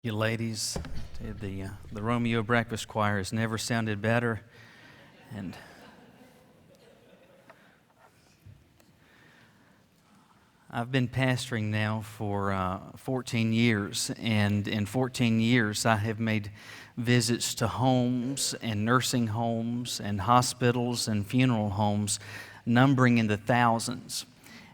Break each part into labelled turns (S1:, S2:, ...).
S1: You ladies, the Romeo Breakfast Choir has never sounded better, and I've been pastoring now for 14 years, and in 14 years I have made visits to homes and nursing homes and hospitals and funeral homes numbering in the thousands.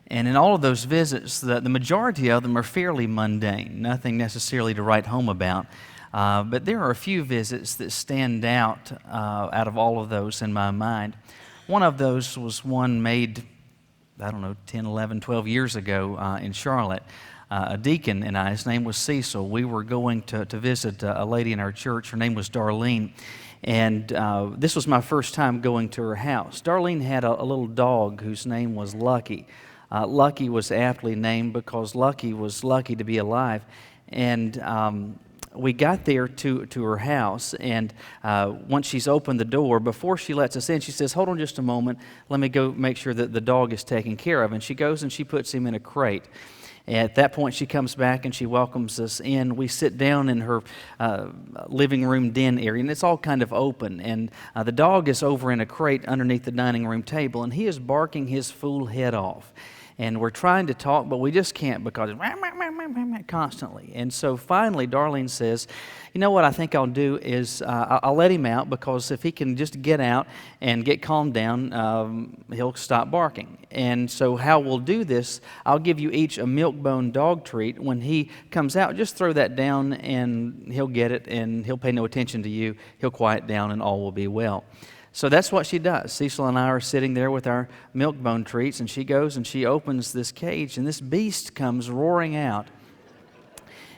S1: And in all of those visits, the majority of them are fairly mundane, nothing necessarily to write home about. But there are a few visits that stand out of all of those in my mind. One of those was one made, 10, 11, 12 years ago in Charlotte. A deacon and I, his name was Cecil, we were going to visit a lady in our church. Her name was Darlene. And this was my first time going to her house. Darlene had a little dog whose name was Lucky. Lucky was aptly named because Lucky was lucky to be alive. And we got there to her house, and once she's opened the door, before she lets us in, she says, "Hold on just a moment, let me go make sure that the dog is taken care of." And she goes and she puts him in a crate. At that point, she comes back and she welcomes us in. We sit down in her living room den area, and it's all kind of open. And the dog is over in a crate underneath the dining room table, and he is barking his fool head off. And we're trying to talk, but we just can't because it's constantly. And so finally, Darlene says, "You know what I think I'll do is I'll let him out, because if he can just get out and get calmed down, he'll stop barking. And so how we'll do this, I'll give you each a Milk-Bone dog treat. When he comes out, just throw that down and he'll get it and he'll pay no attention to you. He'll quiet down and all will be well." So that's what she does. Cecil and I are sitting there with our Milk-Bone treats, and she goes and she opens this cage, and this beast comes roaring out.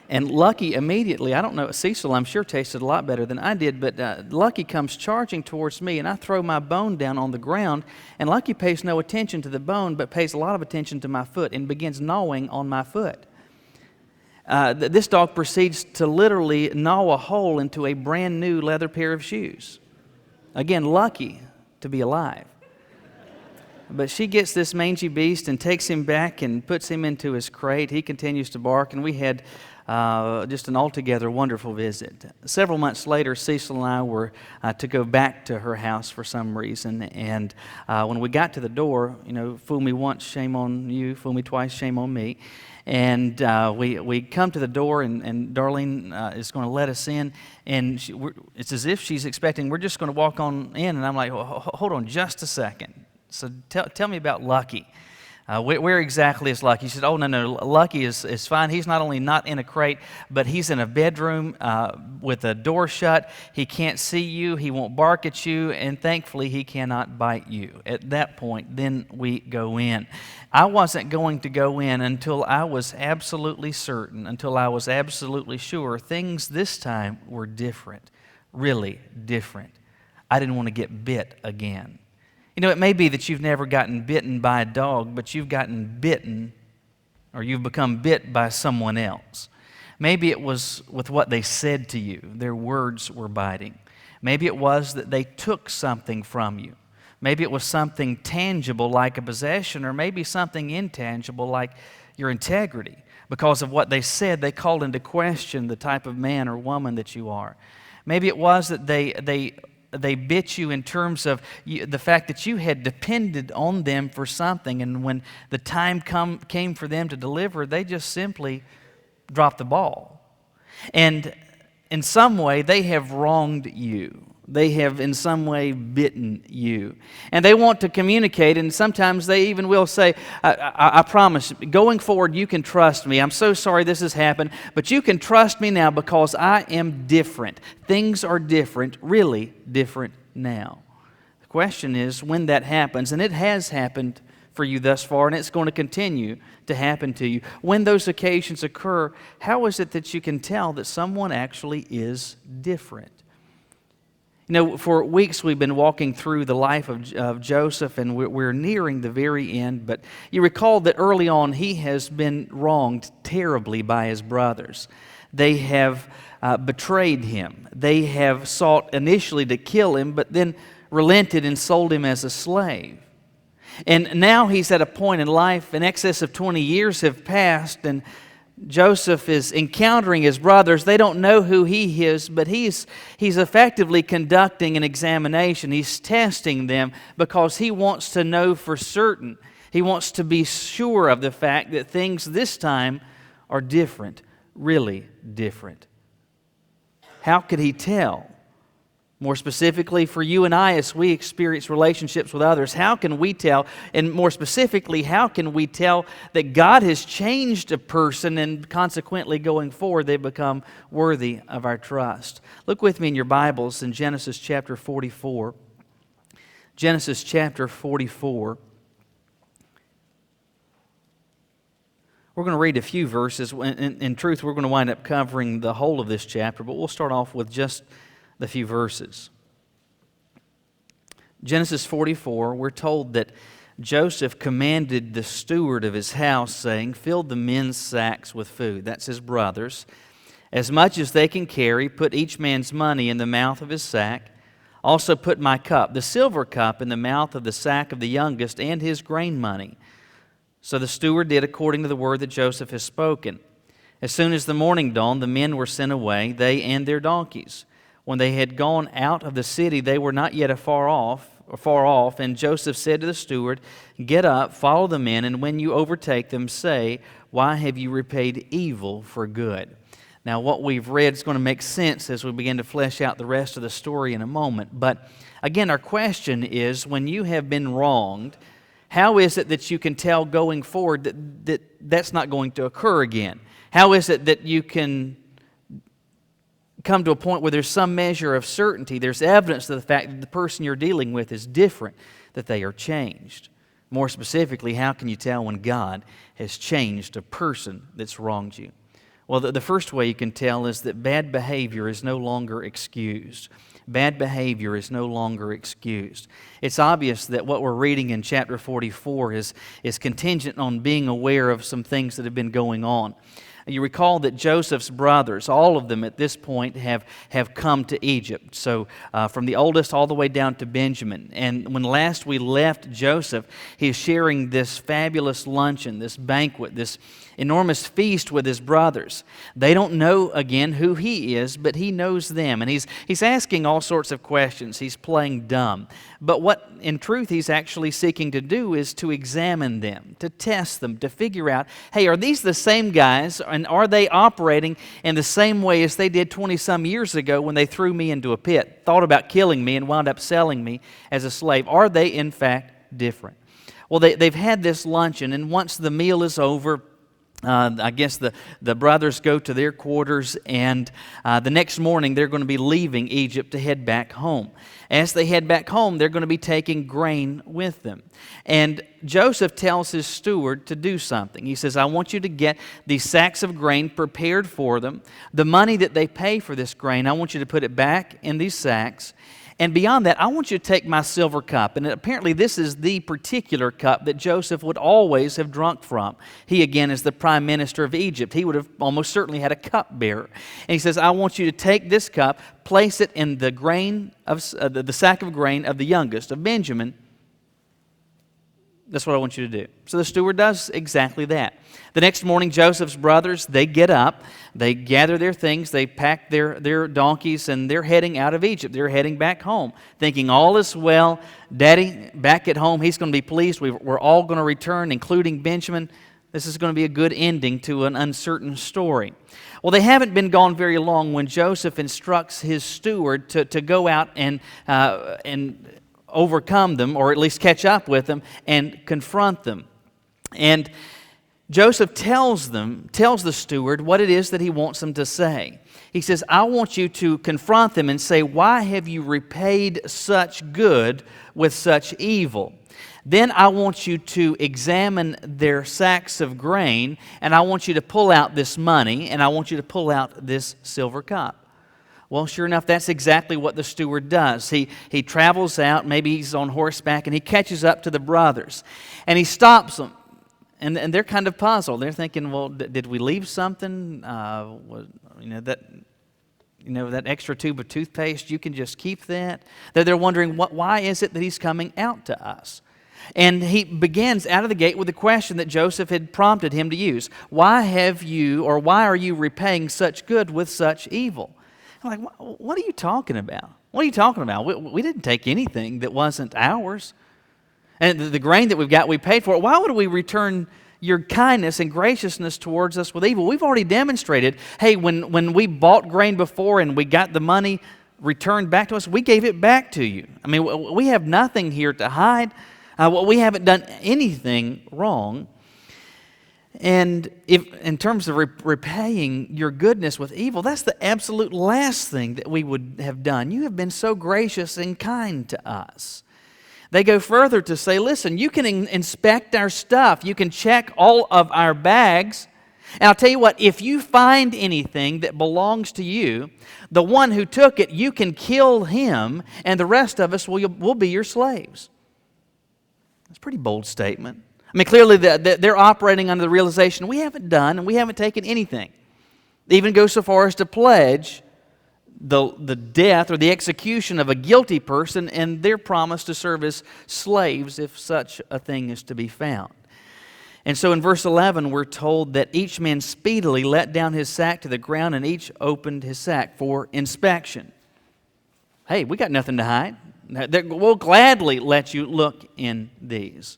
S1: And Lucky immediately, I don't know, Cecil I'm sure tasted a lot better than I did, but Lucky comes charging towards me, and I throw my bone down on the ground, and Lucky pays no attention to the bone, but pays a lot of attention to my foot and begins gnawing on my foot. This dog proceeds to literally gnaw a hole into a brand new leather pair of shoes. Again, lucky to be alive. But she gets this mangy beast and takes him back and puts him into his crate. He continues to bark, and we had just an altogether wonderful visit. Several months later, Cecil and I were to go back to her house for some reason. And when we got to the door, fool me once, shame on you. Fool me twice, shame on me. And we come to the door, and Darlene is going to let us in. And it's as if she's expecting we're just going to walk on in. And I'm like, hold on just a second. So tell me about Lucky. Where exactly is Lucky? She said, "Oh, no, Lucky is fine. He's not only not in a crate, but he's in a bedroom with a door shut. He can't see you. He won't bark at you. And thankfully, he cannot bite you." At that point, then we go in. I wasn't going to go in until I was absolutely certain, until I was absolutely sure things this time were different, really different. I didn't want to get bit again. It may be that you've never gotten bitten by a dog, but you've gotten bitten, or you've become bit by someone else. Maybe it was with what they said to you. Their words were biting. Maybe it was that they took something from you. Maybe it was something tangible like a possession, or maybe something intangible like your integrity. Because of what they said, they called into question the type of man or woman that you are. Maybe it was that they bit you in terms of the fact that you had depended on them for something, and when the time came for them to deliver, they just simply dropped the ball. And in some way, they have wronged you. They have in some way bitten you. And they want to communicate, and sometimes they even will say, I promise, going forward you can trust me. I'm so sorry this has happened, but you can trust me now because I am different. Things are different, really different now. The question is when that happens, and it has happened for you thus far, and it's going to continue to happen to you. When those occasions occur, how is it that you can tell that someone actually is different? For weeks we've been walking through the life of Joseph, and we're nearing the very end. But you recall that early on he has been wronged terribly by his brothers. They have betrayed him. They have sought initially to kill him, but then relented and sold him as a slave. And now he's at a point in life, in excess of 20 years have passed, and Joseph is encountering his brothers. They don't know who he is, but he's effectively conducting an examination. He's testing them because he wants to know for certain. He wants to be sure of the fact that things this time are different, really different. How could he tell? More specifically, for you and I, as we experience relationships with others, how can we tell? And more specifically, how can we tell that God has changed a person and consequently going forward they become worthy of our trust? Look with me in your Bibles in Genesis chapter 44. Genesis chapter 44. We're going to read a few verses. In truth, we're going to wind up covering the whole of this chapter, but we'll start off with just the few verses. Genesis 44, we're told that Joseph commanded the steward of his house, saying, "Fill the men's sacks with food," that's his brothers, "as much as they can carry. Put each man's money in the mouth of his sack. Also put my cup, the silver cup, in the mouth of the sack of the youngest, and his grain money." So the steward did according to the word that Joseph has spoken. As soon as the morning dawned, the men were sent away, they and their donkeys. When they had gone out of the city, they were not yet far off, and Joseph said to the steward, "Get up, follow the men, and when you overtake them, say, 'Why have you repaid evil for good?'" Now, what we've read is going to make sense as we begin to flesh out the rest of the story in a moment. But again, our question is, when you have been wronged, how is it that you can tell going forward that's not going to occur again? How is it that you can come to a point where there's some measure of certainty, there's evidence of the fact that the person you're dealing with is different, that they are changed? More specifically, how can you tell when God has changed a person that's wronged you? Well, the first way you can tell is that bad behavior is no longer excused. Bad behavior is no longer excused. It's obvious that what we're reading in chapter 44 is contingent on being aware of some things that have been going on. You recall that Joseph's brothers, all of them at this point, have come to Egypt. So from the oldest all the way down to Benjamin. And when last we left Joseph, he is sharing this fabulous luncheon, this banquet, this enormous feast with his brothers. They don't know, again, who he is, but he knows them. And he's asking all sorts of questions. He's playing dumb. But what, in truth, he's actually seeking to do is to examine them, to test them, to figure out, hey, are these the same guys, and are they operating in the same way as they did 20-some years ago when they threw me into a pit, thought about killing me, and wound up selling me as a slave? Are they, in fact, different? Well, they've had this luncheon, and once the meal is over, I guess the brothers go to their quarters, and the next morning they're going to be leaving Egypt to head back home. As they head back home, they're going to be taking grain with them. And Joseph tells his steward to do something. He says, "I want you to get these sacks of grain prepared for them. The money that they pay for this grain, I want you to put it back in these sacks. And beyond that, I want you to take my silver cup." And apparently this is the particular cup that Joseph would always have drunk from. He, again, is the prime minister of Egypt. He would have almost certainly had a cupbearer. And he says, "I want you to take this cup, place it in the grain of the sack of grain of the youngest, of Benjamin. That's what I want you to do." So the steward does exactly that. The next morning, Joseph's brothers, they get up, they gather their things, they pack their donkeys, and they're heading out of Egypt. They're heading back home, thinking all is well. Daddy, back at home, he's going to be pleased. We're all going to return, including Benjamin. This is going to be a good ending to an uncertain story. Well, they haven't been gone very long when Joseph instructs his steward to go out and overcome them, or at least catch up with them and confront them. And Joseph tells the steward what it is that he wants them to say. He says, "I want you to confront them and say, 'Why have you repaid such good with such evil?' Then I want you to examine their sacks of grain, and I want you to pull out this money, and I want you to pull out this silver cup." Well, sure enough, that's exactly what the steward does. He travels out, maybe he's on horseback, and he catches up to the brothers. And he stops them, and they're kind of puzzled. They're thinking, well, did we leave something? That extra tube of toothpaste, you can just keep that. They're wondering, why is it that he's coming out to us? And he begins out of the gate with a question that Joseph had prompted him to use. Why are you repaying such good with such evil? I'm like, what are you talking about? What are you talking about? We didn't take anything that wasn't ours. And the grain that we've got, we paid for it. Why would we return your kindness and graciousness towards us with evil? We've already demonstrated, hey, when we bought grain before and we got the money returned back to us, we gave it back to you. I mean, we have nothing here to hide. We haven't done anything wrong. And if in terms of repaying your goodness with evil, that's the absolute last thing that we would have done. You have been so gracious and kind to us. They go further to say, listen, you can inspect our stuff. You can check all of our bags. And I'll tell you what, if you find anything that belongs to you, the one who took it, you can kill him, and the rest of us will be your slaves. That's a pretty bold statement. I mean, clearly they're operating under the realization we haven't done and we haven't taken anything. They even go so far as to pledge the death or the execution of a guilty person and their promise to serve as slaves if such a thing is to be found. And so in verse 11, we're told that each man speedily let down his sack to the ground, and each opened his sack for inspection. Hey, we got nothing to hide. We'll gladly let you look in these.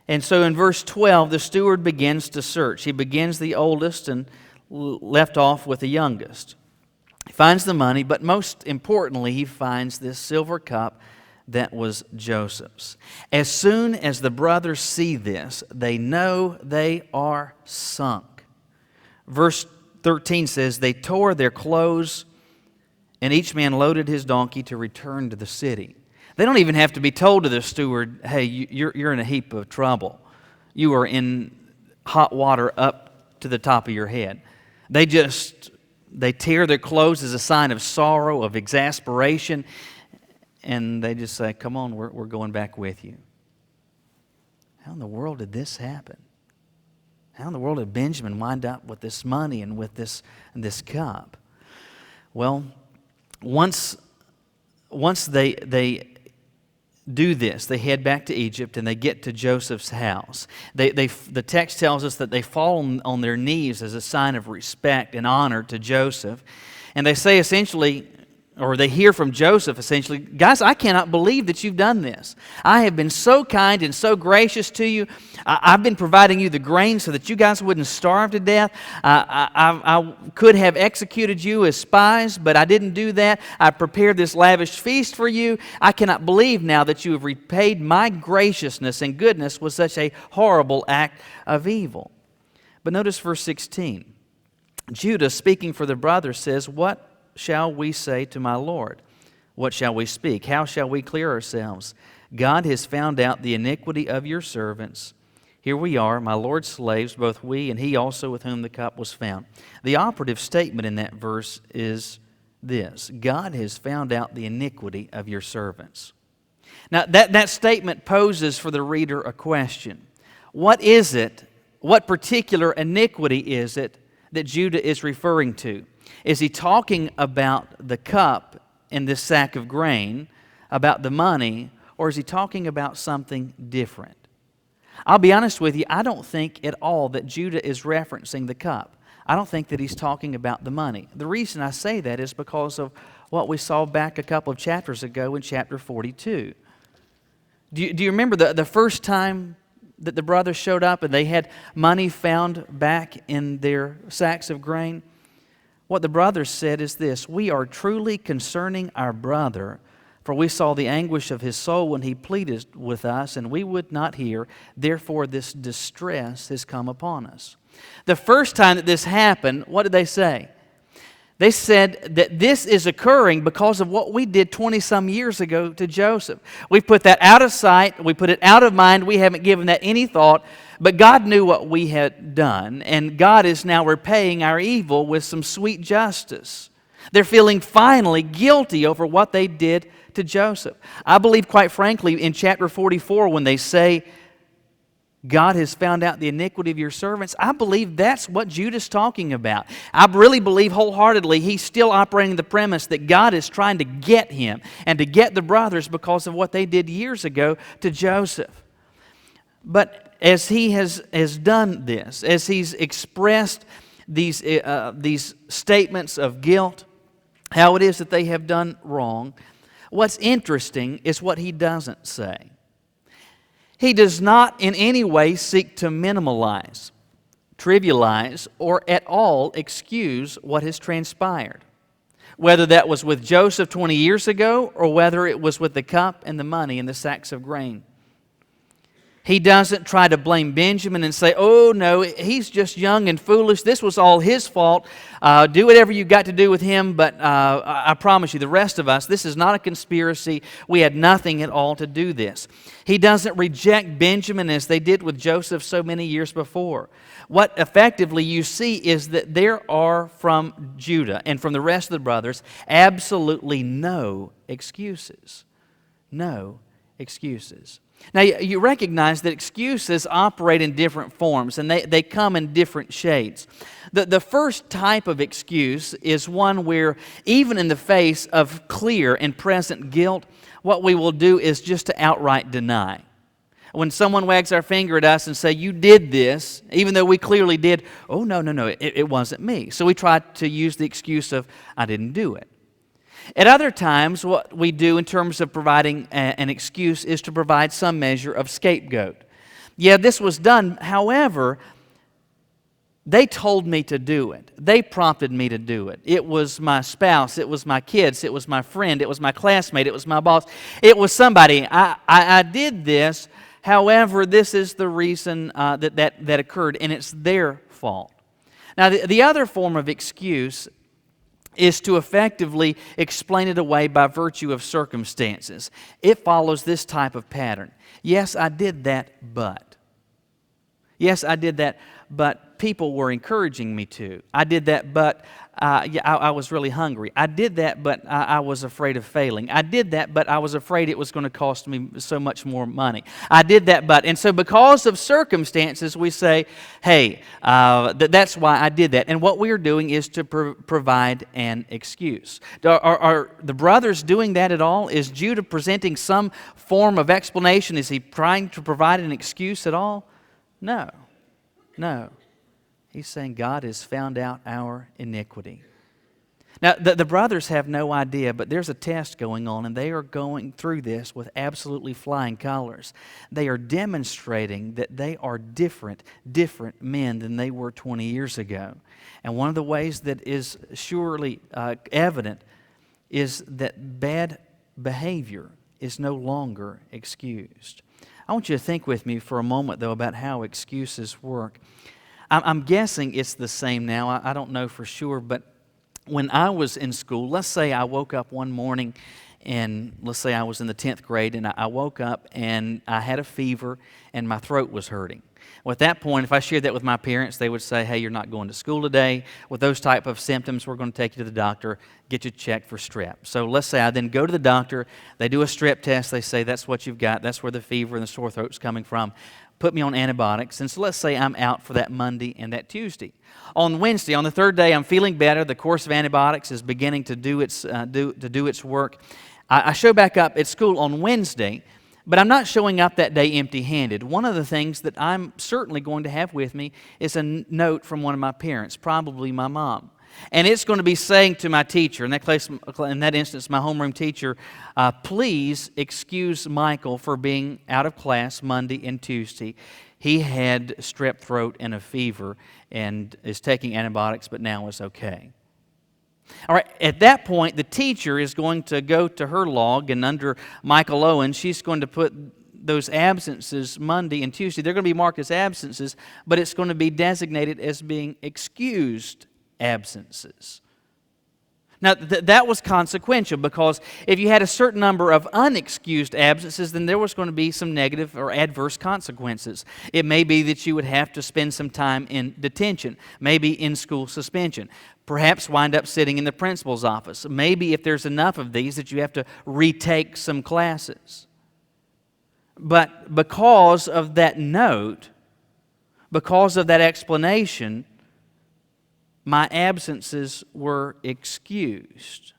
S1: And so in verse 12, the steward begins to search. He begins the oldest and left off with the youngest. He finds the money, but most importantly, he finds this silver cup that was Joseph's. As soon as the brothers see this, they know they are sunk. Verse 13 says, they tore their clothes, and each man loaded his donkey to return to the city. They don't even have to be told to the steward, hey, you're in a heap of trouble. You are in hot water up to the top of your head. They tear their clothes as a sign of sorrow, of exasperation, and they just say, come on, we're going back with you. How in the world did this happen? How in the world did Benjamin wind up with this money and with this cup? Well, once they do this, they head back to Egypt and they get to Joseph's house. The text tells us that they fall on their knees as a sign of respect and honor to Joseph. And they say essentially, or they hear from Joseph essentially, guys, I cannot believe that you've done this. I have been so kind and so gracious to you. I've been providing you the grain so that you guys wouldn't starve to death. I could have executed you as spies, but I didn't do that. I prepared this lavish feast for you. I cannot believe now that you have repaid my graciousness and goodness with such a horrible act of evil. But notice verse 16. Judah, speaking for the brothers, says, what shall we say to my Lord? What shall we speak? How shall we clear ourselves? God has found out the iniquity of your servants. Here we are, my Lord's slaves, both we and he also with whom the cup was found. The operative statement in that verse is this: God has found out the iniquity of your servants. Now, that statement poses for the reader a question. What is it, what particular iniquity is it that Judah is referring to? Is he talking about the cup and this sack of grain, about the money, or is he talking about something different? I'll be honest with you, I don't think at all that Judah is referencing the cup. I don't think that he's talking about the money. The reason I say that is because of what we saw back a couple of chapters ago in chapter 42. Do you remember the first time that the brothers showed up and they had money found back in their sacks of grain? What the brothers said is this: we are truly concerning our brother, for we saw the anguish of his soul when he pleaded with us, and we would not hear. Therefore, this distress has come upon us. The first time that this happened, what did they say? They said that this is occurring because of what we did 20-some years ago to Joseph. We put that out of sight. We put it out of mind. We haven't given that any thought. But God knew what we had done, and God is now repaying our evil with some sweet justice. They're feeling finally guilty over what they did to Joseph. I believe, quite frankly, in chapter 44, when they say, God has found out the iniquity of your servants, I believe that's what Judah's talking about. I really believe wholeheartedly he's still operating the premise that God is trying to get him and to get the brothers because of what they did years ago to Joseph. But as he has done this, as he's expressed these statements of guilt, how it is that they have done wrong, what's interesting is what he doesn't say. He does not in any way seek to minimalize, trivialize, or at all excuse what has transpired. Whether that was with Joseph 20 years ago or whether it was with the cup and the money and the sacks of grain. He doesn't try to blame Benjamin and say, oh no, he's just young and foolish. This was all his fault. Do whatever you've got to do with him, but I promise you, the rest of us, this is not a conspiracy. We had nothing at all to do this. He doesn't reject Benjamin as they did with Joseph so many years before. What effectively you see is that there are from Judah and from the rest of the brothers absolutely no excuses. No excuses. Now, you recognize that excuses operate in different forms, and they come in different shades. The first type of excuse is one where, even in the face of clear and present guilt, what we will do is just to outright deny. When someone wags our finger at us and say, you did this, even though we clearly did, oh, no, it wasn't me. So we try to use the excuse of, I didn't do it. At other times, what we do in terms of providing an excuse is to provide some measure of scapegoat. Yeah, this was done. However, they told me to do it. They prompted me to do it. It was my spouse. It was my kids. It was my friend. It was my classmate. It was my boss. It was somebody. I did this. However, this is the reason that occurred, and it's their fault. Now, the other form of excuse is to effectively explain it away by virtue of circumstances. It follows this type of pattern. Yes, I did that, but. Yes, I did that, but people were encouraging me to. I did that, but I was really hungry. I did that, but I was afraid of failing. I did that, but I was afraid it was going to cost me so much more money. I did that, but. And so because of circumstances, we say, hey, that's why I did that. And what we're doing is to provide an excuse. Are the brothers doing that at all? Is Judah presenting some form of explanation? Is he trying to provide an excuse at all? No. He's saying God has found out our iniquity. Now, the brothers have no idea, but there's a test going on, and they are going through this with absolutely flying colors. They are demonstrating that they are different men than they were 20 years ago. And one of the ways that is surely evident is that bad behavior is no longer excused. I want you to think with me for a moment, though, about how excuses work. I'm guessing it's the same now. I don't know for sure, but when I was in school, let's say I woke up one morning and let's say I was in the 10th grade and I woke up and I had a fever and my throat was hurting. Well, at that point, if I shared that with my parents, they would say, hey, you're not going to school today. With those type of symptoms, we're going to take you to the doctor, get you checked for strep. So let's say I then go to the doctor, they do a strep test, they say that's what you've got, that's where the fever and the sore throat's coming from. Put me on antibiotics, and so let's say I'm out for that Monday and that Tuesday. On Wednesday, on the third day, I'm feeling better. The course of antibiotics is beginning to do its work. I show back up at school on Wednesday, but I'm not showing up that day empty-handed. One of the things that I'm certainly going to have with me is a note from one of my parents, probably my mom. And it's going to be saying to my teacher, in that instance, my homeroom teacher, please excuse Michael for being out of class Monday and Tuesday. He had strep throat and a fever and is taking antibiotics, but now is okay. All right, at that point, the teacher is going to go to her log, and under Michael Owen, she's going to put those absences Monday and Tuesday. They're going to be marked as absences, but it's going to be designated as being excused absences. Now, that was consequential because if you had a certain number of unexcused absences, then there was going to be some negative or adverse consequences. It may be that you would have to spend some time in detention, maybe in school suspension, perhaps wind up sitting in the principal's office. Maybe if there's enough of these that you have to retake some classes. But because of that note, because of that explanation, my absences were excused.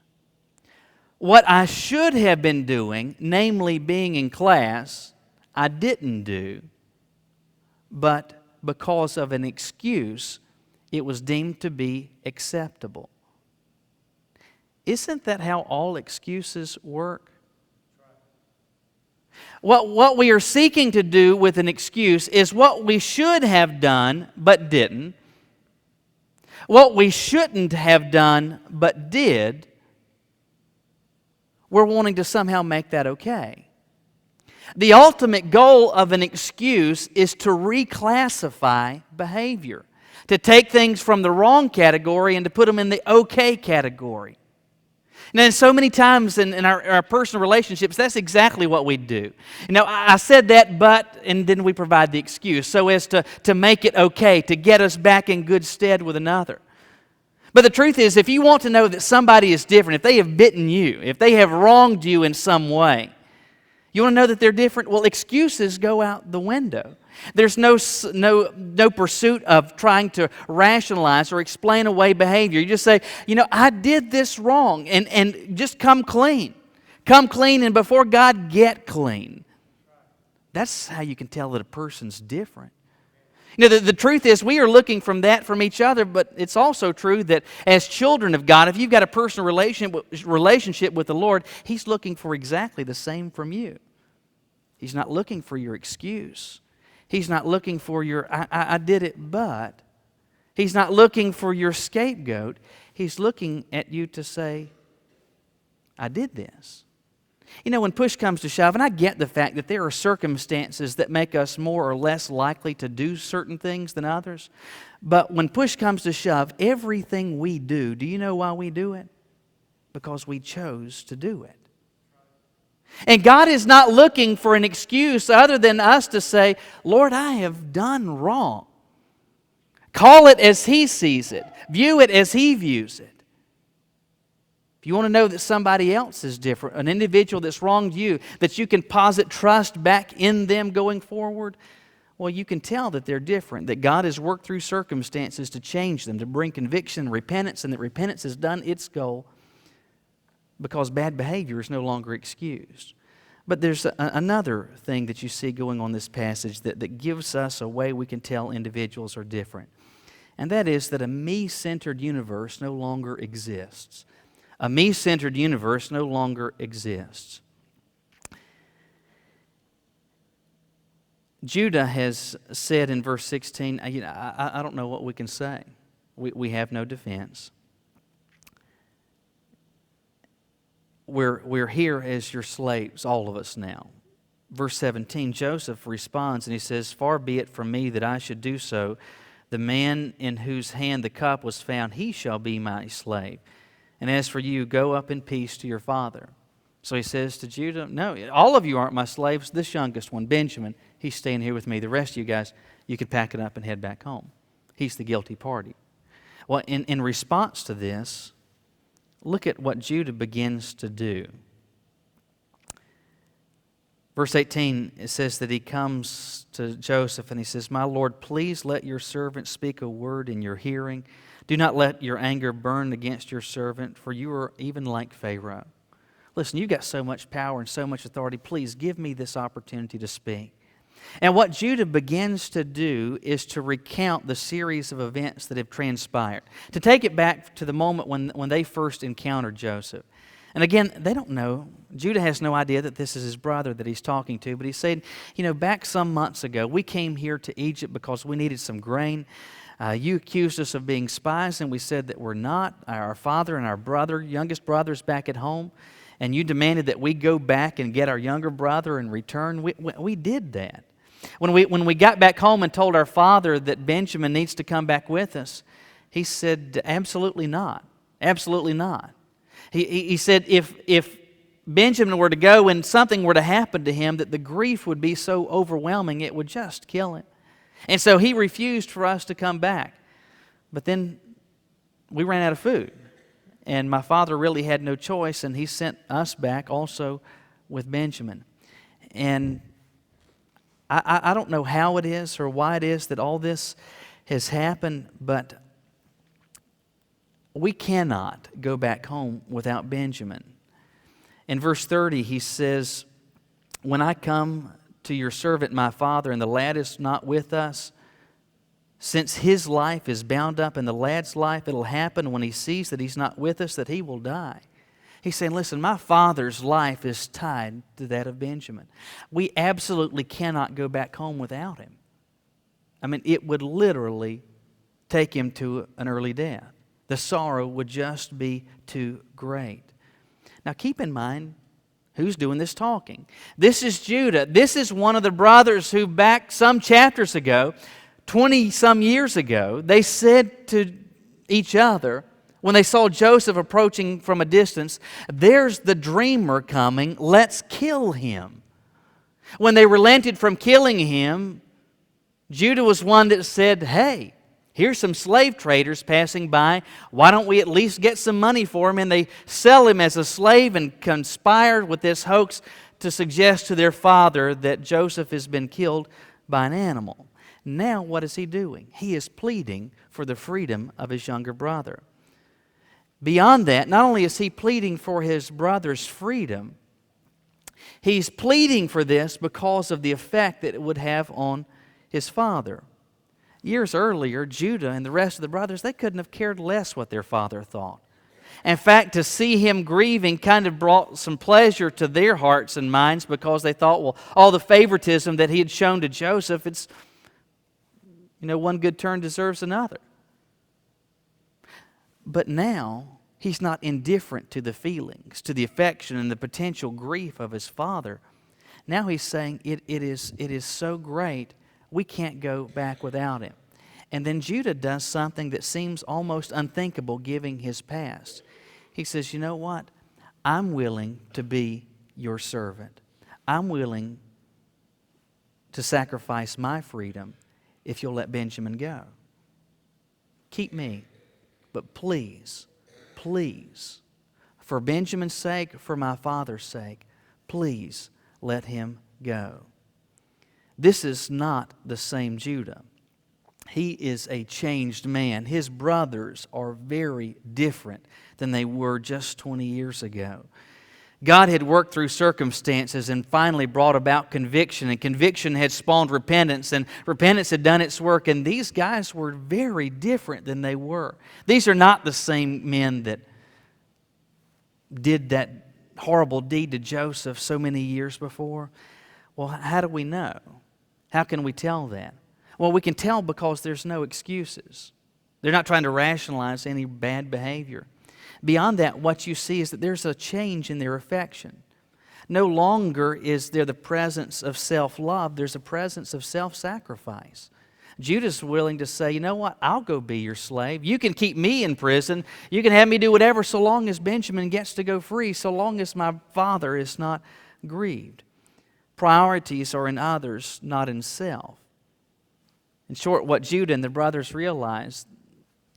S1: What I should have been doing, namely being in class, I didn't do, but because of an excuse, it was deemed to be acceptable. Isn't that how all excuses work? What we are seeking to do with an excuse is what we should have done but didn't, what we shouldn't have done but did. We're wanting to somehow make that okay. The ultimate goal of an excuse is to reclassify behavior, to take things from the wrong category and to put them in the okay category. Now, so many times in our personal relationships, that's exactly what we do. I said that, but, and then we provide the excuse so as to make it okay, to get us back in good stead with another. But the truth is, if you want to know that somebody is different, if they have bitten you, if they have wronged you in some way, you want to know that they're different? Well, excuses go out the window. There's no pursuit of trying to rationalize or explain away behavior. You just say, I did this wrong, and just come clean. Come clean, and before God, get clean. That's how you can tell that a person's different. The truth is, we are looking from each other, but it's also true that as children of God, if you've got a personal relationship with the Lord, He's looking for exactly the same from you. He's not looking for your excuse. He's not looking for your, I did it, but. He's not looking for your scapegoat. He's looking at you to say, I did this. When push comes to shove, and I get the fact that there are circumstances that make us more or less likely to do certain things than others, but when push comes to shove, everything we do you know why we do it? Because we chose to do it. And God is not looking for an excuse other than us to say, Lord, I have done wrong. Call it as He sees it. View it as He views it. If you want to know that somebody else is different, an individual that's wronged you, that you can posit trust back in them going forward, well, you can tell that they're different, that God has worked through circumstances to change them, to bring conviction and repentance, and that repentance has done its goal because bad behavior is no longer excused. But there's another thing that you see going on in this passage that gives us a way we can tell individuals are different, and that is that a me-centered universe no longer exists. A me-centered universe no longer exists. Judah has said in verse 16, I don't know what we can say. We have no defense. We're here as your slaves, all of us now. Verse 17, Joseph responds and he says, far be it from me that I should do so. The man in whose hand the cup was found, he shall be my slave. And as for you, go up in peace to your father. So he says to Judah, no, all of you aren't my slaves. This youngest one, Benjamin, he's staying here with me. The rest of you guys, you could pack it up and head back home. He's the guilty party. Well, in response to this, look at what Judah begins to do. Verse 18, it says that he comes to Joseph and he says, my Lord, please let your servant speak a word in your hearing. Do not let your anger burn against your servant, for you are even like Pharaoh. Listen, you've got so much power and so much authority. Please give me this opportunity to speak. And what Judah begins to do is to recount the series of events that have transpired, to take it back to the moment when they first encountered Joseph. And again, they don't know. Judah has no idea that this is his brother that he's talking to, but he said, back some months ago, we came here to Egypt because we needed some grain. You accused us of being spies, and we said that we're not. Our father and our youngest brother is back at home, and you demanded that we go back and get our younger brother in return. We did that. When we got back home and told our father that Benjamin needs to come back with us, he said, absolutely not. Absolutely not. He said if Benjamin were to go and something were to happen to him, that the grief would be so overwhelming it would just kill him. And so he refused for us to come back. But then we ran out of food. And my father really had no choice, and he sent us back also with Benjamin. And I don't know how it is or why it is that all this has happened, but we cannot go back home without Benjamin. In verse 30, he says, when I come to your servant my father, and the lad is not with us? Since his life is bound up in the lad's life, it'll happen when he sees that he's not with us, that he will die." He's saying, listen, my father's life is tied to that of Benjamin. We absolutely cannot go back home without him. I mean, it would literally take him to an early death. The sorrow would just be too great. Now keep in mind, who's doing this talking? This is Judah. This is one of the brothers who back some chapters ago, 20-some years ago, they said to each other, when they saw Joseph approaching from a distance, "There's the dreamer coming, let's kill him." When they relented from killing him, Judah was one that said, "Hey, here's some slave traders passing by. Why don't we at least get some money for him?" And they sell him as a slave and conspire with this hoax to suggest to their father that Joseph has been killed by an animal. Now what is he doing? He is pleading for the freedom of his younger brother. Beyond that, not only is he pleading for his brother's freedom, he's pleading for this because of the effect that it would have on his father. Years earlier, Judah and the rest of the brothers, they couldn't have cared less what their father thought. In fact, to see him grieving kind of brought some pleasure to their hearts and minds, because they thought, well, all the favoritism that he had shown to Joseph, it's, one good turn deserves another. But now, he's not indifferent to the feelings, to the affection and the potential grief of his father. Now he's saying, it is so great, we can't go back without him. And then Judah does something that seems almost unthinkable given his past. He says, you know what? I'm willing to be your servant. I'm willing to sacrifice my freedom if you'll let Benjamin go. Keep me, but please, for Benjamin's sake, for my father's sake, please let him go. This is not the same Judah. He is a changed man. His brothers are very different than they were just 20 years ago. God had worked through circumstances and finally brought about conviction, and conviction had spawned repentance, and repentance had done its work, and these guys were very different than they were. These are not the same men that did that horrible deed to Joseph so many years before. Well, how do we know? How can we tell that? Well, we can tell because there's no excuses. They're not trying to rationalize any bad behavior. Beyond that, what you see is that there's a change in their affection. No longer is there the presence of self-love, there's a presence of self-sacrifice. Judah's willing to say, you know what, I'll go be your slave. You can keep me in prison. You can have me do whatever so long as Benjamin gets to go free, so long as my father is not grieved. Priorities are in others, not in self. In short, what Judah and the brothers realized,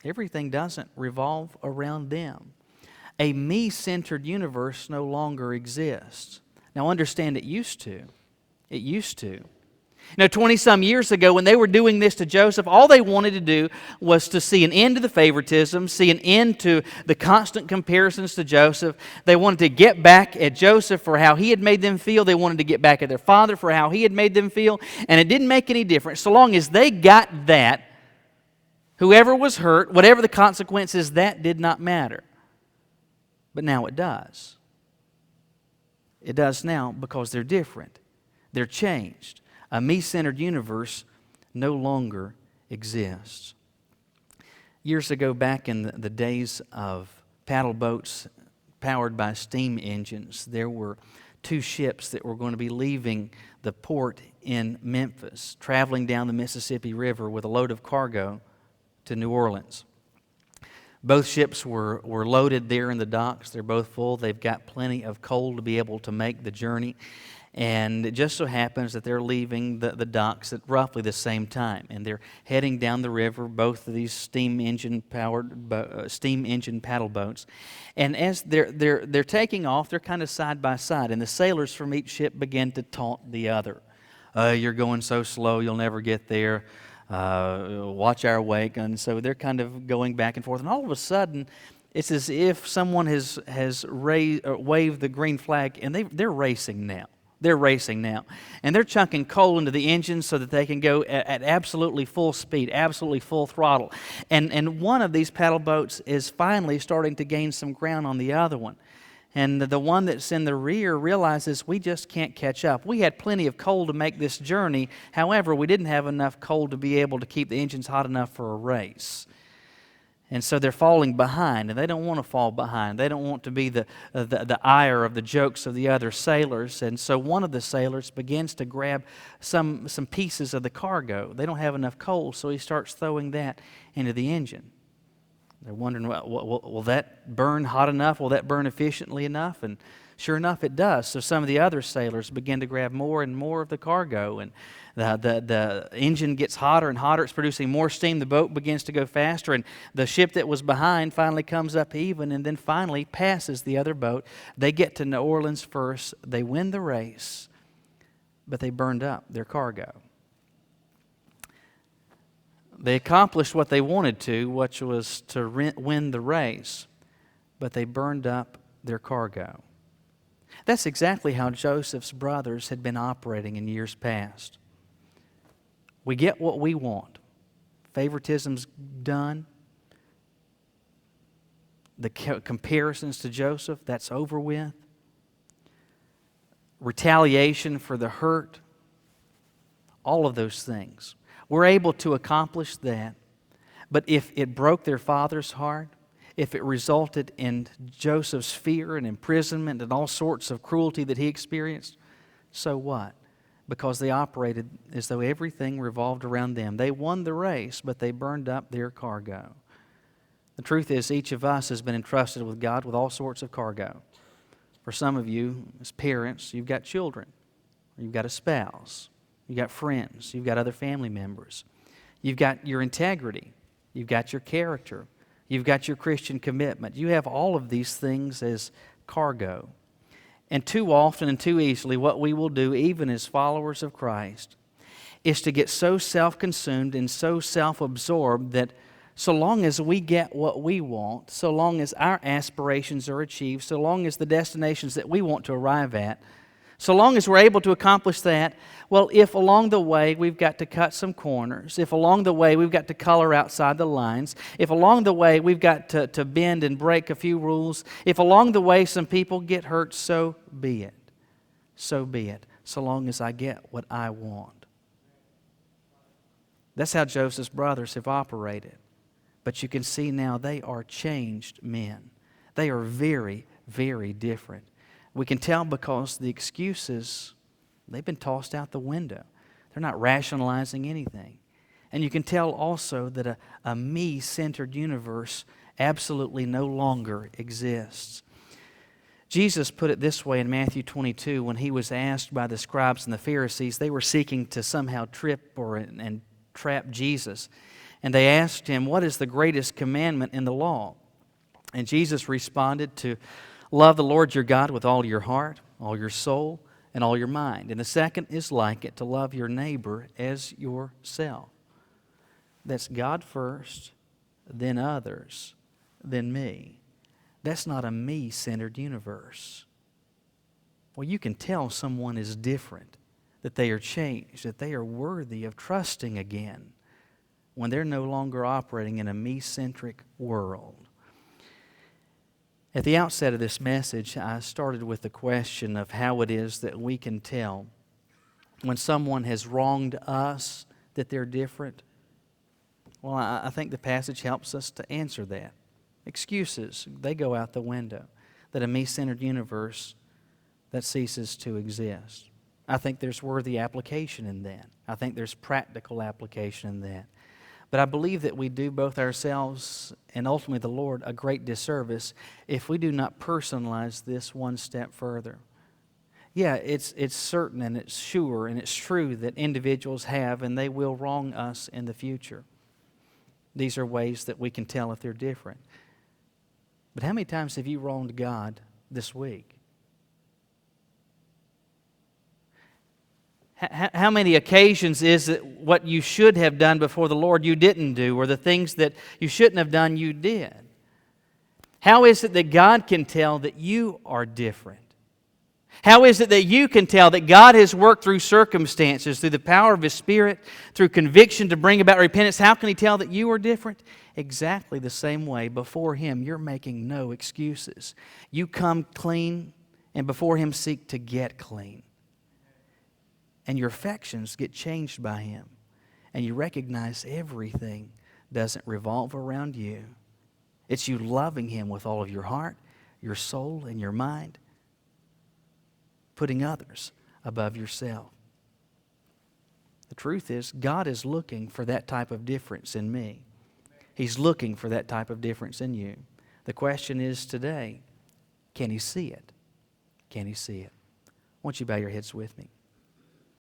S1: everything doesn't revolve around them. A me-centered universe no longer exists. Now understand, it used to. It used to. 20-some years ago, when they were doing this to Joseph, all they wanted to do was to see an end to the favoritism, see an end to the constant comparisons to Joseph. They wanted to get back at Joseph for how he had made them feel. They wanted to get back at their father for how he had made them feel. And it didn't make any difference. So long as they got that, whoever was hurt, whatever the consequences, that did not matter. But now it does. It does now because they're different. They're changed. A me-centered universe no longer exists. Years ago, back in the days of paddle boats powered by steam engines, there were two ships that were going to be leaving the port in Memphis, traveling down the Mississippi River with a load of cargo to New Orleans. Both ships were loaded there in the docks. They're both full. They've got plenty of coal to be able to make the journey. And it just so happens that they're leaving the docks at roughly the same time. And they're heading down the river, both of these steam engine paddle boats. And as they're taking off, they're kind of side by side. And the sailors from each ship begin to taunt the other. You're going so slow, you'll never get there. Watch our wake. And so they're kind of going back and forth. And all of a sudden, it's as if someone has waved the green flag, and they're racing now. They're racing now. And they're chunking coal into the engine so that they can go at absolutely full speed, absolutely full throttle. And one of these paddle boats is finally starting to gain some ground on the other one. And the one that's in the rear realizes we just can't catch up. We had plenty of coal to make this journey. However, we didn't have enough coal to be able to keep the engines hot enough for a race. And so they're falling behind, and they don't want to fall behind. They don't want to be the ire of the jokes of the other sailors. And so one of the sailors begins to grab some pieces of the cargo. They don't have enough coal, so he starts throwing that into the engine. They're wondering, will that burn hot enough? Will that burn efficiently enough? And sure enough, it does. So some of the other sailors begin to grab more and more of the cargo, and the engine gets hotter and hotter. It's producing more steam. The boat begins to go faster, and the ship that was behind finally comes up even and then finally passes the other boat. They get to New Orleans first. They win the race, but they burned up their cargo. They accomplished what they wanted to, which was to win the race, but they burned up their cargo. That's exactly how Joseph's brothers had been operating in years past. We get what we want. Favoritism's done. The comparisons to Joseph, that's over with. Retaliation for the hurt. All of those things. We're able to accomplish that. But if it broke their father's heart, if it resulted in Joseph's fear and imprisonment and all sorts of cruelty that he experienced, so what? Because they operated as though everything revolved around them. They won the race, but they burned up their cargo. The truth is, each of us has been entrusted with God with all sorts of cargo. For some of you, as parents, you've got children, you've got a spouse, you've got friends, you've got other family members. You've got your integrity, you've got your character, you've got your Christian commitment. You have all of these things as cargo. And too often and too easily, what we will do, even as followers of Christ, is to get so self-consumed and so self-absorbed that so long as we get what we want, so long as our aspirations are achieved, so long as the destinations that we want to arrive at, so long as we're able to accomplish that, well, if along the way we've got to cut some corners, if along the way we've got to color outside the lines, if along the way we've got to bend and break a few rules, if along the way some people get hurt, so be it. So be it, so long as I get what I want. That's how Joseph's brothers have operated. But you can see now they are changed men. They are very, very different. We can tell because the excuses, they've been tossed out the window. They're not rationalizing anything. And you can tell also that a me-centered universe absolutely no longer exists. Jesus put it this way in Matthew 22 when he was asked by the scribes and the Pharisees. They were seeking to somehow trip and trap Jesus. And they asked him, what is the greatest commandment in the law? And Jesus responded to love the Lord your God with all your heart, all your soul, and all your mind. And the second is like it, to love your neighbor as yourself. That's God first, then others, then me. That's not a me-centered universe. Well, you can tell someone is different, that they are changed, that they are worthy of trusting again when they're no longer operating in a me-centric world. At the outset of this message, I started with the question of how it is that we can tell when someone has wronged us that they're different. Well, I think the passage helps us to answer that. Excuses, they go out the window. That a me-centered universe, that ceases to exist. I think there's worthy application in that. I think there's practical application in that. But I believe that we do both ourselves and ultimately the Lord a great disservice if we do not personalize this one step further. Yeah, it's certain and it's sure and it's true that individuals have and they will wrong us in the future. These are ways that we can tell if they're different. But how many times have you wronged God this week? How many occasions is it what you should have done before the Lord you didn't do, or the things that you shouldn't have done you did? How is it that God can tell that you are different? How is it that you can tell that God has worked through circumstances, through the power of His Spirit, through conviction to bring about repentance? How can He tell that you are different? Exactly the same way. Before Him, you're making no excuses. You come clean, and before Him seek to get clean. And your affections get changed by Him. And you recognize everything doesn't revolve around you. It's you loving Him with all of your heart, your soul, and your mind, putting others above yourself. The truth is, God is looking for that type of difference in me. He's looking for that type of difference in you. The question is today, can He see it? Can He see it? Won't you bow your heads with me?